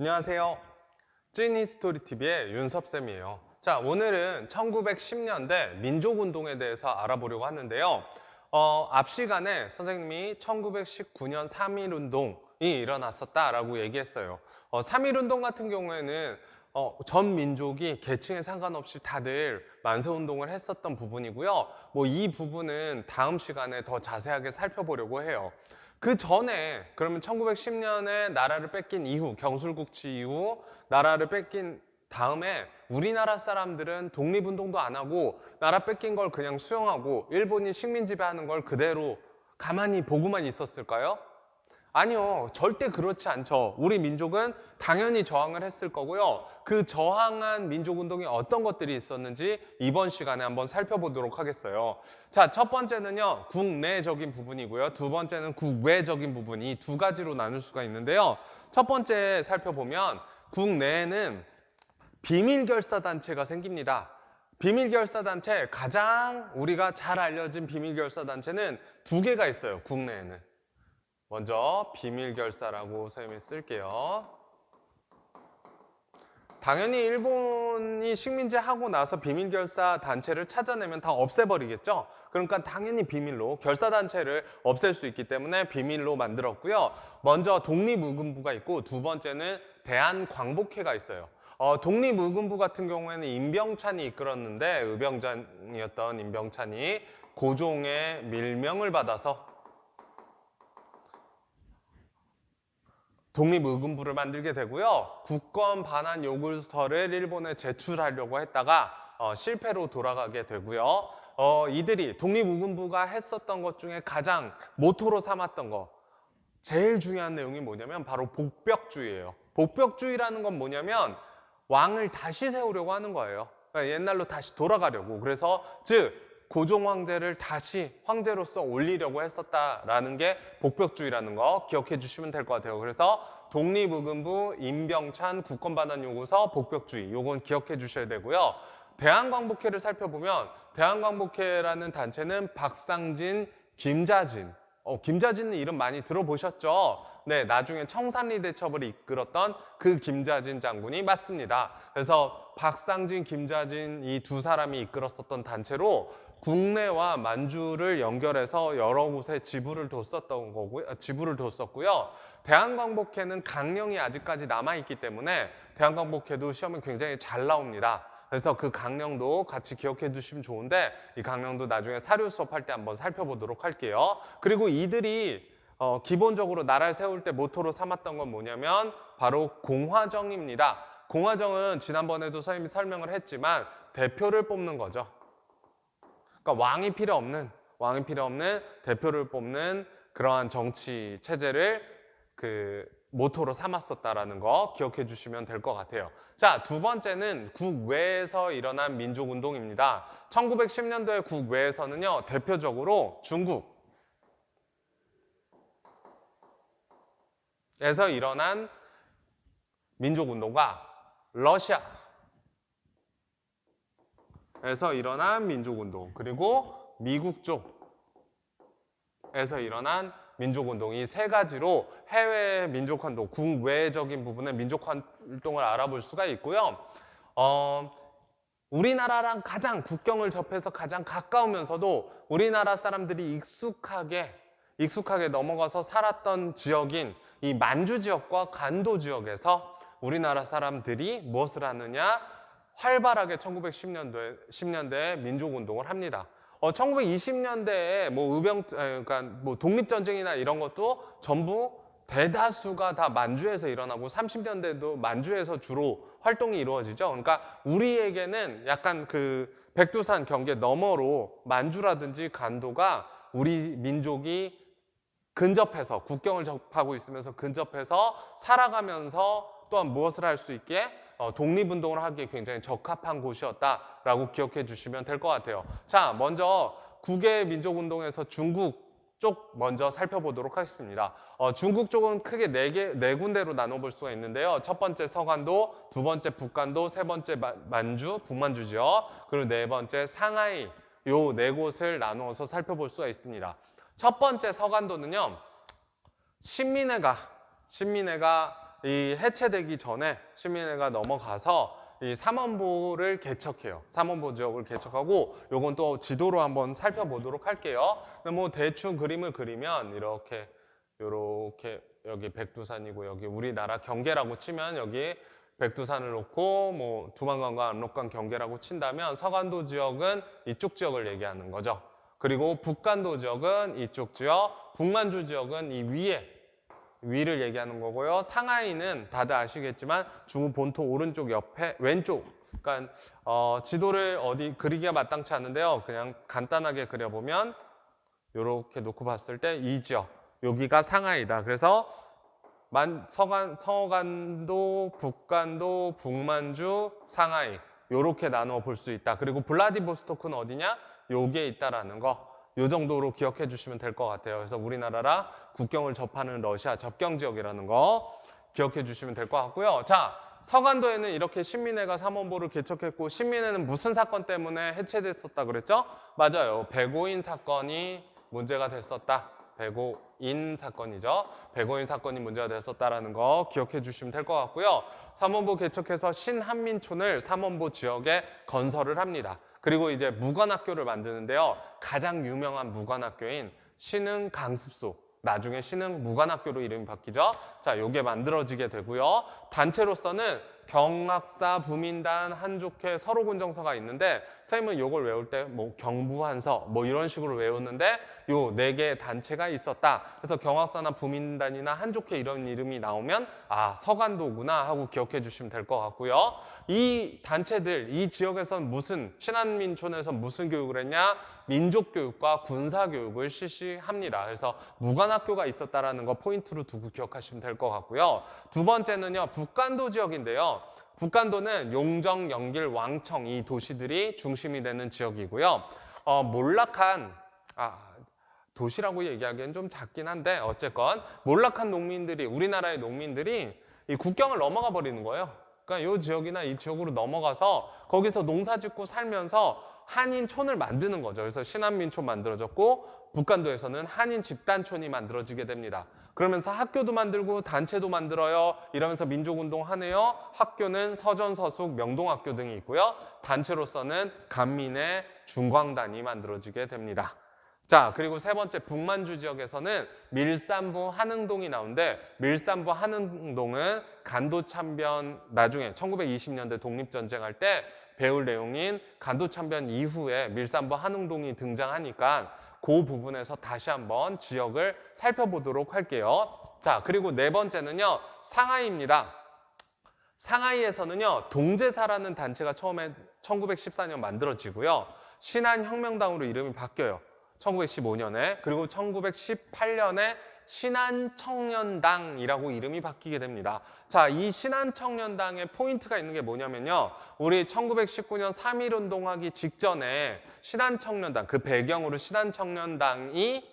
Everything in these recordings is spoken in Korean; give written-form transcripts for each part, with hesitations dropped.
안녕하세요. 찐 히스토리 TV의 윤섭쌤이에요. 자, 오늘은 1910년대 민족운동에 대해서 알아보려고 하는데요. 앞 시간에 선생님이 1919년 3.1운동이 일어났었다라고 얘기했어요. 3.1운동 같은 경우에는 전 민족이 계층에 상관없이 다들 만세운동을 했었던 부분이고요. 이 부분은 다음 시간에 더 자세하게 살펴보려고 해요. 그 전에 그러면 1910년에 나라를 뺏긴 이후, 경술국치 이후 나라를 뺏긴 다음에 우리나라 사람들은 독립운동도 안 하고 나라 뺏긴 걸 그냥 수용하고 일본이 식민 지배하는 걸 그대로 가만히 보고만 있었을까요? 아니요, 절대 그렇지 않죠. 우리 민족은 당연히 저항을 했을 거고요. 그 저항한 민족운동이 어떤 것들이 있었는지 이번 시간에 한번 살펴보도록 하겠어요. 자, 첫 번째는요, 국내적인 부분이고요. 두 번째는 국외적인 부분, 이 두 가지로 나눌 수가 있는데요. 첫 번째 살펴보면 국내에는 비밀결사단체가 생깁니다. 비밀결사단체, 가장 우리가 잘 알려진 비밀결사단체는 두 개가 있어요, 국내에는. 먼저 비밀결사라고 선생님이 쓸게요. 당연히 일본이 식민지 하고 나서 비밀결사 단체를 찾아내면 다 없애버리겠죠. 그러니까 당연히 비밀로 결사단체를 없앨 수 있기 때문에 비밀로 만들었고요. 먼저 독립의금부가 있고 두 번째는 대한광복회가 있어요. 독립의금부 같은 경우에는 임병찬이 이끌었는데 의병장이었던 임병찬이 고종의 밀명을 받아서 독립의금부를 만들게 되고요. 국권 반환 요구서를 일본에 제출하려고 했다가 실패로 돌아가게 되고요. 이들이 독립의금부가 했었던 것 중에 가장 모토로 삼았던 거, 제일 중요한 내용이 뭐냐면 바로 복벽주의예요. 복벽주의라는 건 뭐냐면 왕을 다시 세우려고 하는 거예요. 그러니까 옛날로 다시 돌아가려고. 그래서 즉 고종 황제를 다시 황제로서 올리려고 했었다라는 게 복벽주의라는 거 기억해 주시면 될 것 같아요. 그래서 독립의금부, 임병찬, 국권반환 요구서, 복벽주의 요건 기억해 주셔야 되고요. 대한광복회를 살펴보면 대한광복회라는 단체는 박상진, 김자진. 김자진은 이름 많이 들어보셨죠? 네, 나중에 청산리 대첩을 이끌었던 그 김자진 장군이 맞습니다. 그래서 박상진, 김자진 이 두 사람이 이끌었었던 단체로 국내와 만주를 연결해서 여러 곳에 지부를 뒀었던 거고요. 지부를 뒀었고요. 대한광복회는 강령이 아직까지 남아있기 때문에 대한광복회도 시험에 굉장히 잘 나옵니다. 그래서 그 강령도 같이 기억해 두시면 좋은데 이 강령도 나중에 사료 수업할 때 한번 살펴보도록 할게요. 그리고 이들이 기본적으로 나라를 세울 때 모토로 삼았던 건 뭐냐면 바로 공화정입니다. 공화정은 지난번에도 선생님이 설명을 했지만 대표를 뽑는 거죠. 그러니까 왕이 필요 없는 대표를 뽑는 그러한 정치 체제를 모토로 삼았었다라는 거 기억해 주시면 될 것 같아요. 자, 두 번째는 국외에서 일어난 민족운동입니다. 1910년도에 국외에서는요, 대표적으로 중국에서 일어난 민족운동과 러시아에서 일어난 민족운동, 그리고 미국 쪽에서 일어난 민족운동, 이 세 가지로 해외 민족활동, 국외적인 부분의 민족활동을 알아볼 수가 있고요. 우리나라랑 가장 국경을 접해서 가장 가까우면서도 우리나라 사람들이 익숙하게 넘어가서 살았던 지역인 이 만주 지역과 간도 지역에서 우리나라 사람들이 무엇을 하느냐? 활발하게 1910년대에 민족운동을 합니다. 1920년대에 그러니까 독립전쟁이나 이런 것도 전부 대다수가 다 만주에서 일어나고 30년대도 만주에서 주로 활동이 이루어지죠. 그러니까 우리에게는 약간 백두산 경계 너머로 만주라든지 간도가 우리 민족이 근접해서 국경을 접하고 있으면서 근접해서 살아가면서 또한 무엇을 할 수 있게 독립운동을 하기에 굉장히 적합한 곳이었다라고 기억해 주시면 될 것 같아요. 자, 먼저 국외 민족운동에서 중국 쪽 먼저 살펴보도록 하겠습니다. 중국 쪽은 크게 네 군데로 나눠볼 수가 있는데요. 첫 번째 서간도, 두 번째 북간도, 세 번째 만주, 북만주 지역, 그리고 네 번째 상하이, 요 네 곳을 나누어서 살펴볼 수가 있습니다. 첫 번째 서간도는요, 신민회가 이 해체되기 전에 시민회가 넘어가서 이 삼원보를 개척해요. 삼원보 지역을 개척하고 요건 또 지도로 한번 살펴보도록 할게요. 근데 뭐 대충 그림을 그리면 이렇게 요렇게 여기 백두산이고 여기 우리나라 경계라고 치면 여기 백두산을 놓고 뭐 두만강과 압록강 경계라고 친다면 서간도 지역은 이쪽 지역을 얘기하는 거죠. 그리고 북간도 지역은 이쪽 지역, 북만주 지역은 이 위를 얘기하는 거고요. 상하이는 다들 아시겠지만 중국 본토 오른쪽 옆에 왼쪽. 그러니까 지도를 어디 그리기가 마땅치 않은데요. 그냥 간단하게 그려보면 이렇게 놓고 봤을 때 이 지역 여기가 상하이다. 그래서 서간도, 북간도, 북만주, 상하이 이렇게 나누어 볼 수 있다. 그리고 블라디보스토크는 어디냐? 여기에 있다라는 거. 요 정도로 기억해 주시면 될 것 같아요. 그래서 우리나라랑 국경을 접하는 러시아 접경 지역이라는 거 기억해 주시면 될 것 같고요. 자, 서간도에는 이렇게 신민회가 삼원보를 개척했고 신민회는 무슨 사건 때문에 해체됐었다 그랬죠? 맞아요. 백오인 사건이 문제가 됐었다. 백오인 사건이죠. 백오인 사건이 문제가 됐었다라는 거 기억해 주시면 될 것 같고요. 삼원보 개척해서 신한민촌을 삼원보 지역에 건설을 합니다. 그리고 이제 무관학교를 만드는데요. 가장 유명한 무관학교인 신흥 강습소. 나중에 신흥 무관학교로 이름이 바뀌죠. 자, 요게 만들어지게 되고요. 단체로서는 경학사, 부민단, 한족회, 서로군정서가 있는데 선생님은 요걸 외울 때 뭐 경부한서 뭐 이런 식으로 외우는데 요 네 개의 단체가 있었다. 그래서 경학사나 부민단이나 한족회 이런 이름이 나오면 아, 서간도구나 하고 기억해 주시면 될 것 같고요. 이 단체들, 이 지역에서는 신한민촌에서 무슨 교육을 했냐? 민족교육과 군사교육을 실시합니다. 그래서 무관학교가 있었다라는 거 포인트로 두고 기억하시면 될 것 같고요. 두 번째는요, 북간도 지역인데요. 북간도는 용정, 영길, 왕청 이 도시들이 중심이 되는 지역이고요. 도시라고 얘기하기엔 좀 작긴 한데 어쨌건 몰락한 농민들이 우리나라의 농민들이 이 국경을 넘어가 버리는 거예요. 그러니까 이 지역이나 이 지역으로 넘어가서 거기서 농사 짓고 살면서 한인촌을 만드는 거죠. 그래서 신한민촌 만들어졌고 북간도에서는 한인 집단촌이 만들어지게 됩니다. 그러면서 학교도 만들고 단체도 만들어요. 이러면서 민족운동 하네요. 학교는 서전서숙, 명동학교 등이 있고요. 단체로서는 간민의 중광단이 만들어지게 됩니다. 자, 그리고 세 번째 북만주 지역에서는 밀산부 한흥동이 나오는데 밀산부 한흥동은 간도참변 나중에 1920년대 독립전쟁 할 때 배울 내용인 간도참변 이후에 밀산부 한흥동이 등장하니까 그 부분에서 다시 한번 지역을 살펴보도록 할게요. 자, 그리고 네 번째는요, 상하이입니다. 상하이에서는요, 동제사라는 단체가 처음에 1914년 만들어지고요. 신한혁명당으로 이름이 바뀌어요. 1915년에. 그리고 1918년에 신한청년당이라고 이름이 바뀌게 됩니다. 자, 이 신한청년당의 포인트가 있는 게 뭐냐면요. 우리 1919년 3.1운동 하기 직전에 신한청년당, 그 배경으로 신한청년당이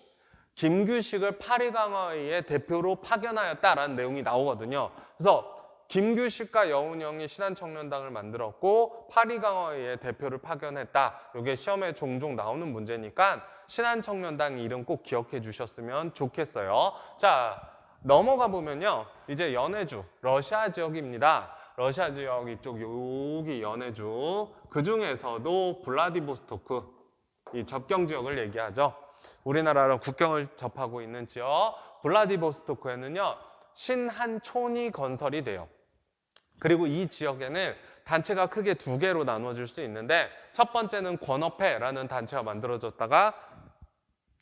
김규식을 파리강화의회 대표로 파견하였다라는 내용이 나오거든요. 그래서 김규식과 여운형이 신한청년당을 만들었고 파리강화의회 대표를 파견했다. 이게 시험에 종종 나오는 문제니까 신한청년당 이름 꼭 기억해 주셨으면 좋겠어요. 자, 넘어가 보면요. 이제 연해주, 러시아 지역입니다. 러시아 지역 이쪽 여기 연해주. 그 중에서도 블라디보스토크, 이 접경 지역을 얘기하죠. 우리나라랑 국경을 접하고 있는 지역 블라디보스토크에는요. 신한촌이 건설이 돼요. 그리고 이 지역에는 단체가 크게 두 개로 나눠질 수 있는데 첫 번째는 권업회라는 단체가 만들어졌다가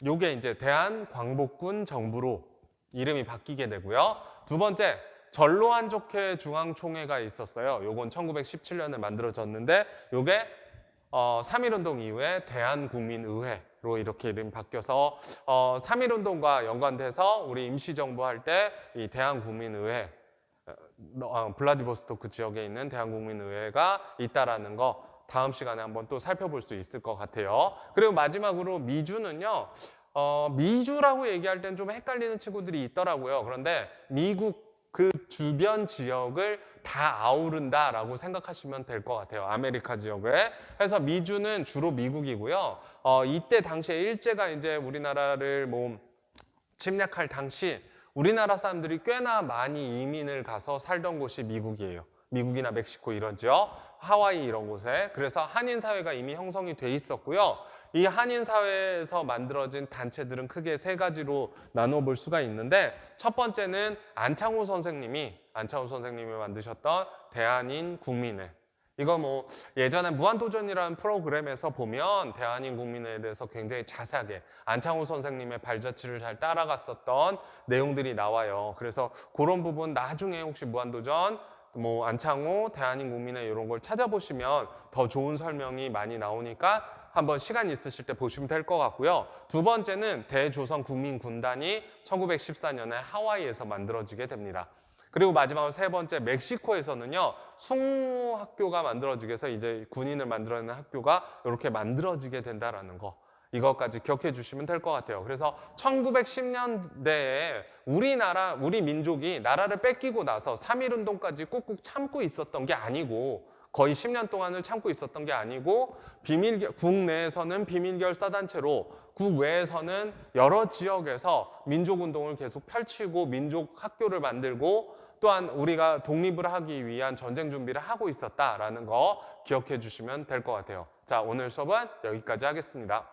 요게 이제 대한광복군 정부로 이름이 바뀌게 되고요. 두 번째 전로한족회 중앙총회가 있었어요. 요건 1917년에 만들어졌는데 요게 3.1운동 이후에 대한국민의회로 이렇게 이름이 바뀌어서 3.1운동과 연관돼서 우리 임시정부 할 때 이 대한국민의회 블라디보스토크 지역에 있는 대한국민의회가 있다라는 거 다음 시간에 한번 또 살펴볼 수 있을 것 같아요. 그리고 마지막으로 미주는요. 미주라고 얘기할 땐 좀 헷갈리는 친구들이 있더라고요. 그런데 미국 그 주변 지역을 다 아우른다라고 생각하시면 될 것 같아요. 아메리카 지역에. 그래서 미주는 주로 미국이고요. 이때 당시에 일제가 이제 우리나라를 침략할 당시 우리나라 사람들이 꽤나 많이 이민을 가서 살던 곳이 미국이에요. 미국이나 멕시코 이런 지역, 하와이 이런 곳에. 그래서 한인 사회가 이미 형성이 돼 있었고요. 이 한인 사회에서 만들어진 단체들은 크게 세 가지로 나눠볼 수가 있는데, 첫 번째는 안창호 선생님이 만드셨던 대한인 국민회. 이거 뭐 예전에 무한도전이라는 프로그램에서 보면 대한인 국민회에 대해서 굉장히 자세하게 안창호 선생님의 발자취를 잘 따라갔었던 내용들이 나와요. 그래서 그런 부분 나중에 혹시 무한도전, 뭐 안창호, 대한인 국민회 이런 걸 찾아보시면 더 좋은 설명이 많이 나오니까 한번 시간 있으실 때 보시면 될 것 같고요. 두 번째는 대조선 국민군단이 1914년에 하와이에서 만들어지게 됩니다. 그리고 마지막으로 세 번째, 멕시코에서는요, 숙무학교가 만들어지게 해서 이제 군인을 만들어내는 학교가 이렇게 만들어지게 된다라는 거. 이것까지 기억해 주시면 될 것 같아요. 그래서 1910년대에 우리 민족이 나라를 뺏기고 나서 3.1운동까지 꾹꾹 참고 있었던 게 아니고, 거의 10년 동안을 참고 있었던 게 아니고, 국내에서는 비밀결사단체로, 국외에서는 여러 지역에서 민족운동을 계속 펼치고 민족학교를 만들고, 또한 우리가 독립을 하기 위한 전쟁 준비를 하고 있었다라는 거 기억해 주시면 될 것 같아요. 자, 오늘 수업은 여기까지 하겠습니다.